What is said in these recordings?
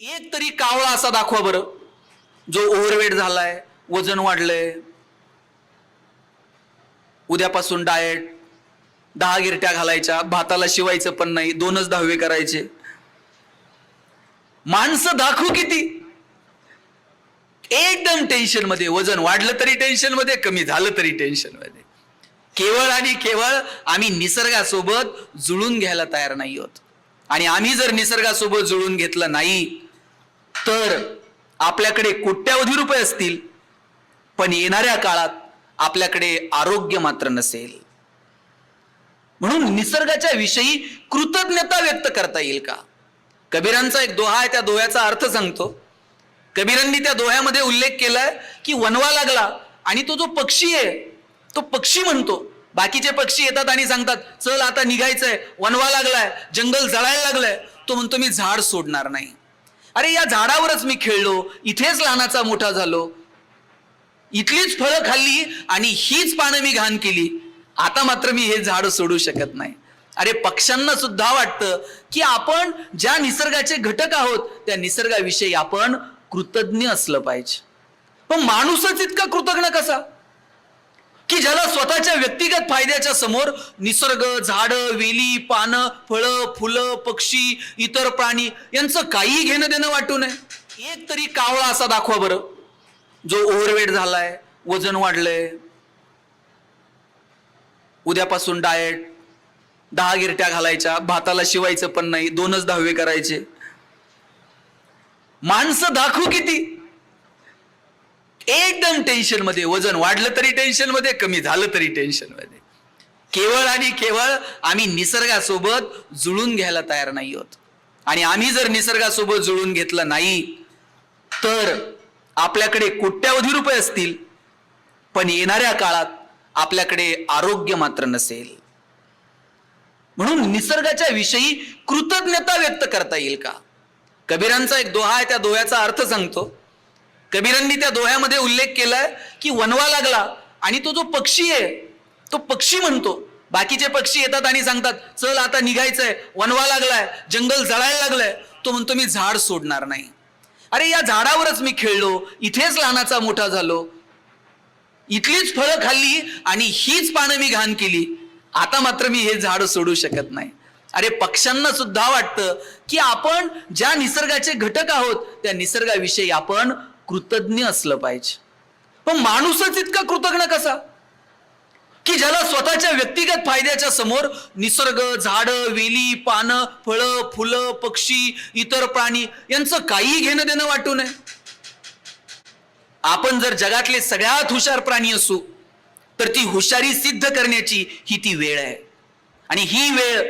एक तरी कावळा असा दाखवा बरं जो ओव्हरवेट झालाय, वजन वाढलंय, उद्यापासून डाएट, 10 गिरट्या घालायच्या, भाताला शिवायचं पण नाही, 2च दहावे करायचे. माणसं दाखवू किती एकदम टेन्शन मध्ये, वजन वाढलं तरी टेन्शन मध्ये, कमी झालं तरी टेन्शन मध्ये. केवळ आणि केवळ आम्ही निसर्गासोबत जुळून घ्यायला तयार नाही आहोत. आणि आम्ही जर निसर्गासोबत जुळून घेतलं नाही तर आपल्याकडे कोट्यावधी रुपये असतील, पण येणाऱ्या काळात आपल्याकडे आरोग्य मात्र नसेल. म्हणून निसर्गाच्या विषयी कृतज्ञता व्यक्त करता येईल का? कबीरांचा एक दोहा आहे, त्या दोह्याचा अर्थ सांगतो. कबीरांनी त्या दोह्यामध्ये उल्लेख केलाय की वनवा लागला आणि तो जो पक्षी आहे तो पक्षी म्हणतो, बाकीचे पक्षी येतात आणि सांगतात चल आता निघायचंय, वनवा लागलाय, जंगल जळायला लागलंय, तो म्हणतो मी झाड सोडणार नाही. अरे या झाडावरच मी खेळलो, इथेच लहानाचा मोठा झालो, इथलीच फळं खाल्ली आणि हीच पानं मी घाण केली, आता मात्र मी हे झाड सोडू शकत नाही. अरे पक्ष्यांना सुद्धा वाटतं की आपण ज्या निसर्गाचे घटक आहोत त्या निसर्गाविषयी आपण कृतज्ञ असलं पाहिजे. पण माणूसच इतका कृतज्ञ कसा की ज्याला स्वतःच्या व्यक्तिगत फायद्याच्या समोर निसर्ग, झाडं, वेली, पानं, फळं, फुलं, पक्षी, इतर प्राणी यांचं काही घेणं देणं वाटू नये. एक तरी कावळा असा दाखवा बरं जो ओव्हरवेट झालाय, वजन वाढलंय, उद्यापासून डाएट, 10 गिरट्या घालायच्या, भाताला शिवायचं पण नाही, 2च दहावे करायचे. माणसं दाखवू किती एकदम टेन्शन मध्ये, वजन वाढलं तरी टेन्शन मध्ये, कमी झालं तरी टेन्शन मध्ये. केवळ आणि केवळ आम्ही निसर्गासोबत जुळून घ्यायला तयार नाही आहोत. आणि आम्ही जर निसर्गासोबत जुळून घेतलं नाही तर आपल्याकडे कोट्यावधी रुपये असतील, पण येणाऱ्या काळात आपल्याकडे आरोग्य मात्र नसेल. म्हणून निसर्गाच्या विषयी कृतज्ञता व्यक्त करता येईल का? कबीरांचा एक दोहा आहे, त्या दोह्याचा अर्थ सांगतो. कबीरांनी त्या दोह्यामध्ये उल्लेख केलाय की वनवा लागला आणि तो जो पक्षी आहे तो पक्षी म्हणतो, बाकीचे पक्षी येतात आणि सांगतात चल आता निघायचंय, वनवा लागलाय, जंगल जळायला लागलंय, तो म्हणतो मी झाड सोडणार नाही. अरे या झाडावरच मी खेळलो, इथेच लहानाचा मोठा झालो, इथलीच फळं खाल्ली आणि हीच पानं मी घाण केली, आता मात्र मी हे झाड सोडू शकत नाही. अरे पक्ष्यांना सुद्धा वाटतं की आपण ज्या निसर्गाचे घटक आहोत त्या निसर्गाविषयी आपण कृतज्ञ असलं पाहिजे. पण माणूसच इतका कृतज्ञ कसा की ज्याला स्वतःच्या व्यक्तिगत फायद्याच्या समोर निसर्ग, झाडं, वेली, पानं, फळं, फुलं, पक्षी, इतर प्राणी यांचं काही घेणं देणं वाटू नये. आपण जर जगातले सगळ्यात हुशार प्राणी असू तर ती हुशारी सिद्ध करण्याची ही ती वेळ आहे. आणि ही वेळ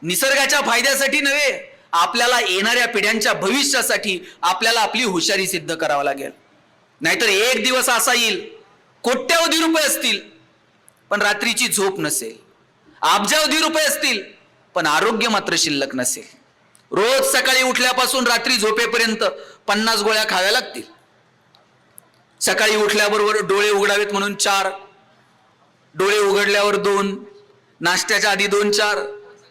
निसर्गाच्या फायद्यासाठी नव्हे, आपल्याला येणाऱ्या पिढ्यांच्या भविष्यासाठी आपल्याला आपली हुशारी सिद्ध करावं लागेल. नाहीतर एक दिवस असा येईल, कोट्यावधी रुपये असतील पण रात्रीची झोप नसेल, अब्जावधी रुपये असतील पण आरोग्य मात्र शिल्लक नसेल. रोज सकाळी उठल्यापासून रात्री झोपेपर्यंत 50 गोळ्या खाव्या लागतील. सकाळी उठल्याबरोबर डोळे उघडावेत म्हणून 4, डोळे उघडल्यावर 2, नाश्त्याच्या आधी 2-4,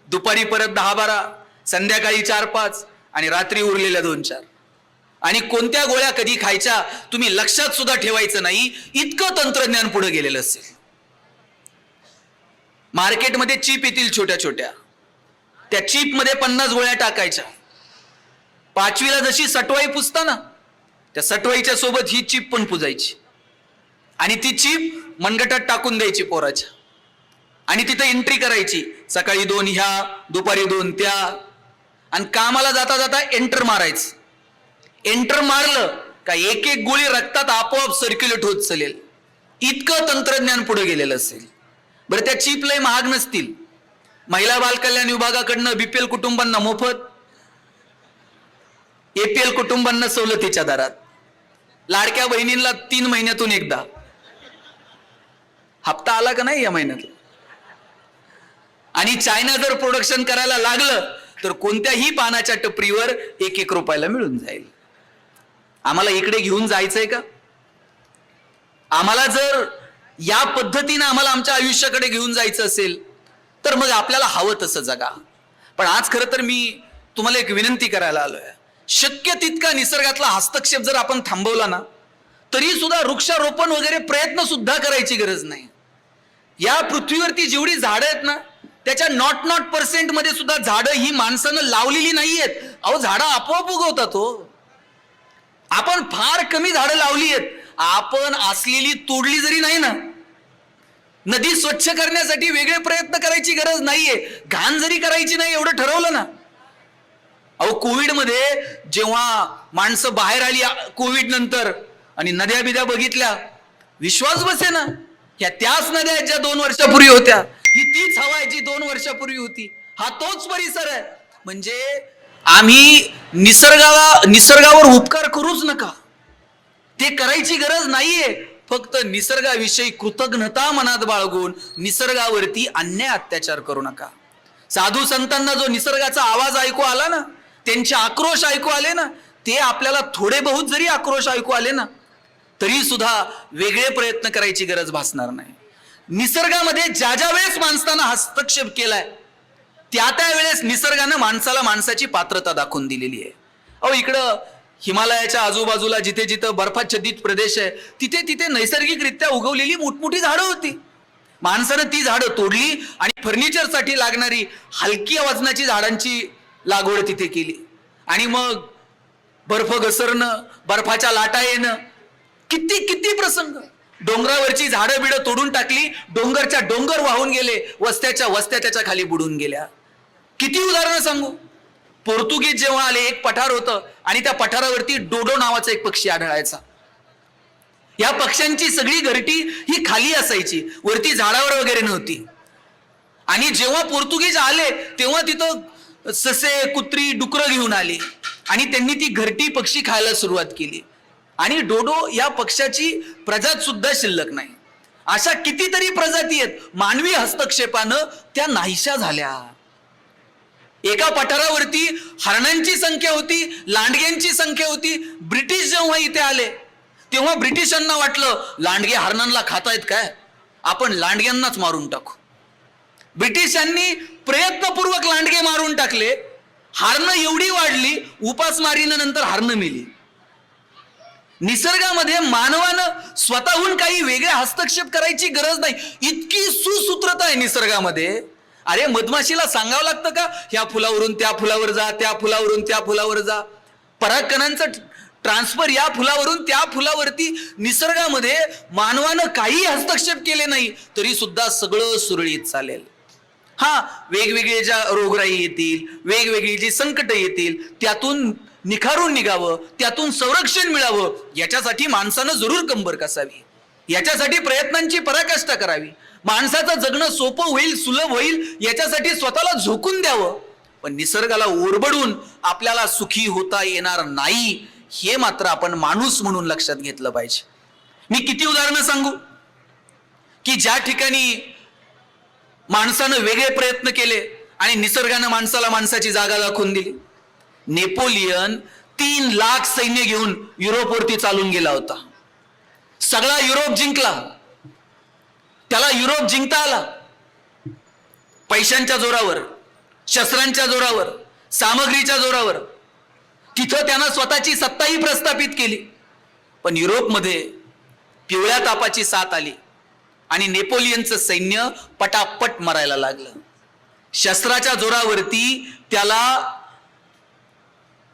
दुपारी परत 10-12, संध्याकाळी 4-5 आणि रात्री उरलेल्या 2-4. आणि कोणत्या गोळ्या कधी खायच्या तुम्ही लक्षात सुद्धा ठेवायचं नाही, इतकं तंत्रज्ञान पुढे गेलेलं असेल. मार्केटमध्ये चीप येतील छोट्या छोट्या, त्या चीप मध्ये 50 गोळ्या टाकायच्या. 5वीला जशी सटवाई पुजता ना, त्या सटवाईच्या सोबत ही चीप पण पुजायची आणि ती चीप मनगटात टाकून द्यायची पोराच्या आणि तिथं एंट्री करायची, सकाळी 2 ह्या, दुपारी 2 त्या, आणि कामाला जाता जाता एंटर मारायचं. एंटर मारलं का एक एक गोळी रक्तात आपोआप सर्क्युलेट होत चालेल, इतकं तंत्रज्ञान पुढे गेलेलं असेल. बरं त्या चीप लय महाग नसतील, महिला बाल कल्याण विभागाकडनं बीपीएल कुटुंबांना मोफत, एपीएल कुटुंबांना सवलतीच्या दरात, लाडक्या बहिणींना 3 महिन्यातून एकदा. हप्ता आला का नाही या महिन्यात? आणि चायना जर प्रोडक्शन करायला लागलं तर कोणत्याही पानाच्या टपरीवर 1-1 रुपयाला मिळून जाईल. आम्हाला इकडे घेऊन जायचंय का? आम्हाला जर या पद्धतीने आम्हाला आमच्या आयुष्याकडे घेऊन जायचं असेल तर मग आपल्याला हवं तसं जगा. पण आज खरं तर मी तुम्हाला एक विनंती करायला आलोय शक्य तितका निसर्गातला हस्तक्षेप जर आपण थांबवला ना, तरी सुद्धा वृक्षारोपण वगैरे प्रयत्न सुद्धा करायची गरज नाही. या पृथ्वीवरती जेवढी झाडं आहेत ना, त्याच्या नॉट पर्सेंट मध्ये सुद्धा झाडं ही माणसानं लावलेली नाहीयेत. अहो, झाडं आपोआप उगवतात हो. आपण फार कमी झाडं लावली आहेत. आपण असलेली तोडली जरी नाही ना, नदी स्वच्छ करण्यासाठी वेगळे प्रयत्न करायची गरज नाहीये. घाण जरी करायची नाही एवढं ठरवलं ना. अहो, कोविड मध्ये जेव्हा माणसं बाहेर आली कोविड नंतर आणि नद्या बिद्या बघितल्या, विश्वास बसे ना, ह्या त्याच नद्या ज्या 2 वर्षापूर्वी होत्या, ही तीच हवा आहे जी 2 वर्षापूर्वी होती. हा तोच परिसर आहे. म्हणजे आम्ही निसर्गावर उपकार करूच नका, ते करायची गरज नाहीये. फक्त निसर्गाविषयी कृतज्ञता मनात बाळगून निसर्गावरती अन्याय अत्याचार करू नका. साधू संतांना जो निसर्गाचा आवाज ऐकू आला ना, त्यांचे आक्रोश ऐकू आले ना, ते आपल्याला थोडे बहुत जरी आक्रोश ऐकू आले ना, तरी सुद्धा वेगळे प्रयत्न करायची गरज भासणार नाही. निसर्गामध्ये ज्या ज्या वेळेस माणसानं हस्तक्षेप केलाय, त्या वेळेस निसर्गानं माणसाला माणसाची पात्रता दाखवून दिलेली आहे. अहो, इकडं हिमालयाच्या आजूबाजूला जिथे जिथे बर्फाच्छादित प्रदेश आहे, तिथे तिथे नैसर्गिकरित्या उगवलेली मोठमोठी झाडं होती. माणसानं ती झाडं तोडली आणि फर्निचरसाठी लागणारी हलकी वजनाची झाडांची लागवड तिथे केली. आणि मग बर्फ घसरणं, बर्फाच्या लाटा येणं, किती किती प्रसंग. डोंगरावरची झाडं बिडं तोडून टाकली, डोंगरच्या डोंगर वाहून गेले, वस्त्याच्या त्याच्या खाली बुडून गेल्या. किती उदाहरणं सांगू. पोर्तुगीज जेव्हा आले, एक पठार होतं आणि त्या पठारावरती डोडो नावाचा एक पक्षी आढळायचा. या पक्ष्यांची सगळी घरटी ही खाली असायची, वरती झाडावर वगैरे नव्हती. आणि जेव्हा पोर्तुगीज आले तेव्हा तिथं ससे, कुत्री, डुकरं घेऊन आले आणि त्यांनी ती घरटी पक्षी खायला सुरुवात केली. आणि डोडो या पक्षाची प्रजात सुद्धा शिल्लक नाही. अशा कितीतरी प्रजाती आहेत, मानवी हस्तक्षेपानं त्या नाहीशा झाल्या. एका पठारावरती हरणांची संख्या होती, लांडग्यांची संख्या होती. ब्रिटिश जेव्हा इथे आले तेव्हा ब्रिटिशांना वाटलं, लांडगे हरणांना खातायत काय, आपण लांडग्यांनाच मारून टाकू. ब्रिटिशांनी प्रयत्नपूर्वक लांडगे मारून टाकले. हरणं एवढी वाढली, उपासमारीनं नंतर हरणं मेली. निसर्गामध्ये मानवानं स्वतःहून काही वेगळे हस्तक्षेप करायची गरज नाही. इतकी सुसूत्रता आहे निसर्गामध्ये. अरे, मधमाशीला सांगावं लागतं का, ह्या फुलावरून त्या फुलावर जा, त्या फुलावरून त्या फुलावर जा. परागकणांचं ट्रान्सफर या फुलावरून त्या फुलावरती. निसर्गामध्ये मानवानं काही हस्तक्षेप केले नाही तरी सुद्धा सगळं सुरळीत चालेल. हा, वेगवेगळे ज्या रोगराई येतील, वेगवेगळी जी संकट येतील, त्यातून निखारून निघावं, त्यातून संरक्षण मिळावं, याच्यासाठी माणसानं जरूर कंबर कसावी. याच्यासाठी प्रयत्नांची पराकाष्ठा करावी. माणसाचं जगणं सोपं होईल, सुलभ होईल, याच्यासाठी स्वतःला झोकून द्यावं. पण निसर्गाला ओरबडून आपल्याला सुखी होता येणार नाही, हे मात्र आपण माणूस म्हणून लक्षात घेतलं पाहिजे. मी किती उदाहरणं सांगू की ज्या ठिकाणी माणसानं वेगळे प्रयत्न केले आणि निसर्गानं माणसाला माणसाची जागा दाखवून दिली. नेपोलियन 3 लाख सैन्य घेऊन युरोपवरती चालून गेला होता. सगळा युरोप जिंकला. त्याला युरोप जिंकता आला पैशांच्या जोरावर, शस्त्रांच्या जोरावर, सामग्रीच्या जोरावर. तिथं त्यानं स्वतःची सत्ताही प्रस्थापित केली. पण युरोपमध्ये पिवळ्या तापाची साथ आली आणि नेपोलियनचं सैन्य पटापट मरायला लागलं. शस्त्राच्या जोरावरती त्याला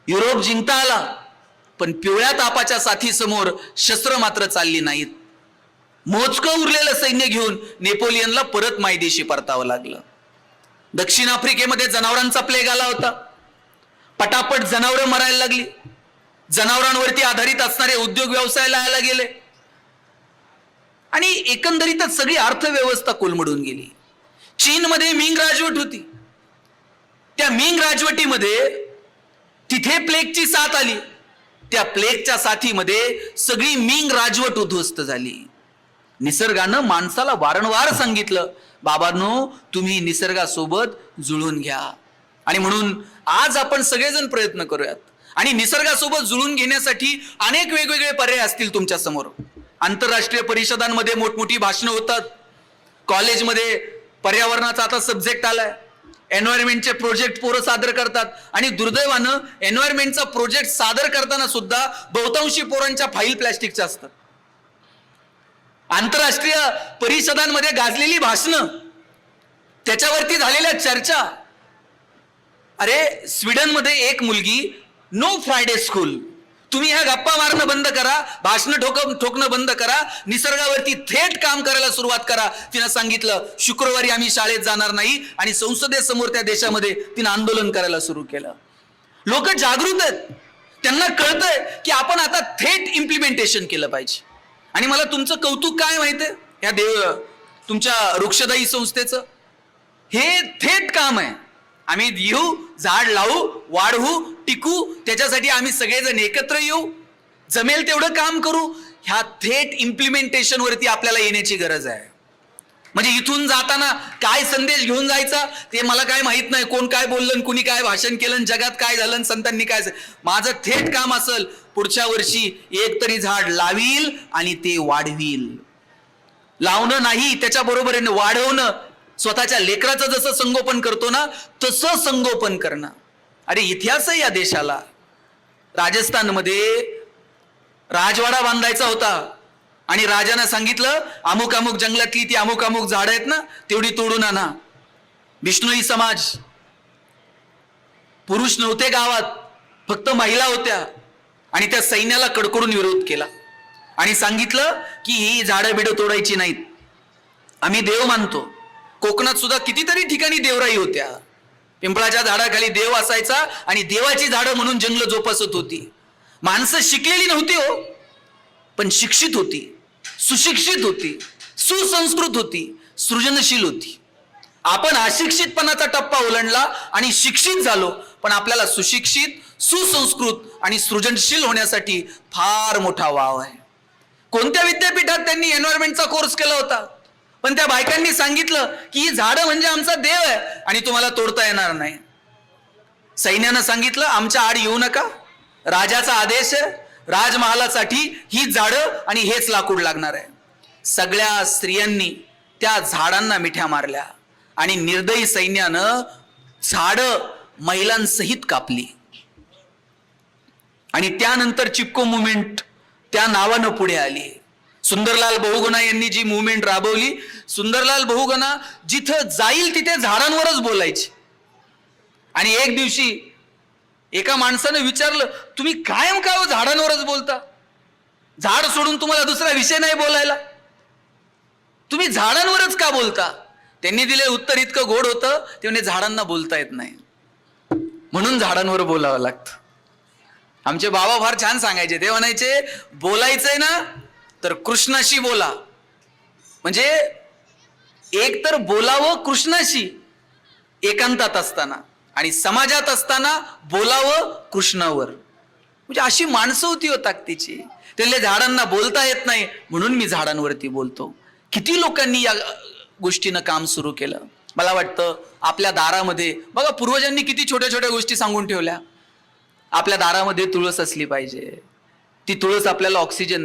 युरोप जिंकता आला, पण पिवळ्या तापाच्या साथीसमोर शस्त्र मात्र चालली नाहीत. मोजकं उरलेलं सैन्य घेऊन नेपोलियनला परत मायदेशी परतावं लागलं. दक्षिण आफ्रिकेमध्ये जनावरांचा प्लेग आला होता. पटापट जनावरं मरायला लागली. जनावरांवरती आधारित असणारे उद्योग व्यवसाय लायला गेले आणि एकंदरीतच सगळी अर्थव्यवस्था कोलमडून गेली. चीनमध्ये मिंग राजवट होती. त्या मिंग राजवटीमध्ये तिथे प्लेगची साथ आली. त्या प्लेगच्या साथीमध्ये सगळी मिंग राजवट उद्ध्वस्त झाली. निसर्गानं माणसाला वारंवार सांगितलं, बाबांनो, तुम्ही निसर्गासोबत जुळून घ्या. आणि म्हणून आज आपण सगळेजण प्रयत्न करूयात. आणि निसर्गासोबत जुळून घेण्यासाठी अनेक वेगवेगळे पर्याय असतील तुमच्या समोर. आंतरराष्ट्रीय परिषदांमध्ये मोठमोठी भाषणं होतात. कॉलेजमध्ये पर्यावरणाचा आता सब्जेक्ट आलाय. एन्व्हायरमेंटचे प्रोजेक्ट पोरं सादर करतात आणि दुर्दैवानं एन्व्हायरमेंटचा प्रोजेक्ट सादर करताना सुद्धा बहुतांशी पोरांच्या फाईल प्लॅस्टिकच्या असतात. आंतरराष्ट्रीय परिषदांमध्ये गाजलेली भाषणं, त्याच्यावरती झालेल्या चर्चा. अरे स्वीडनमध्ये एक मुलगी, नो फ्रायडे स्कूल, तुम्ही ह्या गप्पा मारणं बंद करा, भाषणं ठोकणं बंद करा, निसर्गावरती थेट काम करायला सुरुवात करा. तिनं सांगितलं शुक्रवारी आम्ही शाळेत जाणार नाही आणि संसदेसमोर त्या देशामध्ये तिनं आंदोलन करायला सुरू केलं. लोक जागृत आहेत, त्यांना कळतंय की आपण आता थेट इम्प्लिमेंटेशन केलं पाहिजे. आणि मला तुमचं कौतुक काय माहितीये, या तुमच्या वृक्षदायी संस्थेचं हे थेट काम आहे. आम्ही येऊ, झाड लावू, वाढवू, टिकू, त्याच्यासाठी आम्ही सगळेजण एकत्र येऊ, जमेल तेवढं काम करू. ह्या थेट इम्प्लिमेंटेशन वरती आपल्याला येण्याची गरज आहे. म्हणजे इथून जाताना काय संदेश घेऊन जायचा ते मला काय माहित नाही, कोण काय बोललं, कुणी काय भाषण केलं, जगात काय झालं, संतांनी काय. माझं थेट काम असेल, पुढच्या वर्षी एक तरी झाड लावील आणि ते वाढवील. लावणं नाही, त्याच्या बरोबरीने वाढवणं. स्वतःच्या लेकराचं जसं संगोपन करतो ना तसं संगोपन करणं. अरे इतिहास आहे या देशाला. राजस्थानमध्ये राजवाडा बांधायचा होता आणि राजानं सांगितलं अमुक अमुक जंगलातली ती अमुक अमुक झाड आहेत ना तेवढी तोडून आणा. बिश्नोई समाज, पुरुष नव्हते गावात, फक्त महिला होत्या आणि त्या सैन्याला कडकडून विरोध केला आणि सांगितलं की ही झाडं बिडं तोडायची नाहीत, आम्ही देव मानतो. कोकणात सुद्धा कितीतरी ठिकाणी देवराई होत्या. पिंपळाच्या झाडाखाली देव असायचा आणि देवाची झाडं म्हणून जंगल जोपासत होती. माणसं शिकलेली नव्हती हो, पण शिक्षित होती, सुशिक्षित होती, सुसंस्कृत होती, सृजनशील होती. आपण अशिक्षितपणाचा टप्पा ओलांडला आणि शिक्षित झालो, पण आपल्याला सुशिक्षित, सुसंस्कृत आणि सृजनशील होण्यासाठी फार मोठा वाव आहे. कोणत्या विद्यापीठात त्यांनी एन्व्हायरमेंटचा कोर्स केला होता, पण त्या बायकांनी सांगितलं की ही झाडं म्हणजे आमचा देव आहे आणि तुम्हाला तोडता येणार नाही. सैन्यानं सांगितलं आमच्या आड येऊ नका, राजाचा आदेश आहे, राजमहालासाठी ही झाडं आणि हेच लाकूड लागणार आहे. सगळ्या स्त्रियांनी त्या झाडांना मिठ्या मारल्या आणि निर्दयी सैन्यानं झाडं महिलांसहित कापली. आणि त्यानंतर चिपको मुवमेंट त्या नावानं पुढे आली. सुंदरलाल बहुगुणा यांनी जी मुवमेंट राबवली, सुंदरलाल बहुगुणा जिथं जाईल तिथे झाडांवरच बोलायचे. आणि एक दिवशी एका माणसानं विचारलं तुम्ही कायम का झाडांवरच बोलता, झाड सोडून तुम्हाला दुसरा विषय नाही बोलायला, तुम्ही झाडांवरच का बोलता. त्यांनी दिले उत्तर इतकं गोड होतं, ते म्हणजे झाडांना बोलता येत नाही म्हणून झाडांवर बोलावं लागतं. आमचे बाबा फार छान सांगायचे, ते म्हणायचे बोलायचंय ना तर कृष्णाशी बोला. म्हणजे एक तर बोलावं कृष्णाशी एकांतात असताना आणि समाजात असताना बोलावं कृष्णावर. म्हणजे अशी माणसं होती हो ताकदीची. त्याला झाडांना बोलता येत नाही म्हणून मी झाडांवरती बोलतो. किती लोकांनी या गोष्टीनं काम सुरू केलं. मला वाटतं आपल्या दारामध्ये बघा, पूर्वजांनी किती छोट्या छोट्या गोष्टी सांगून ठेवल्या. आपल्या दारामध्ये तुळस असली पाहिजे, ती तुळस आपल्याला ऑक्सिजन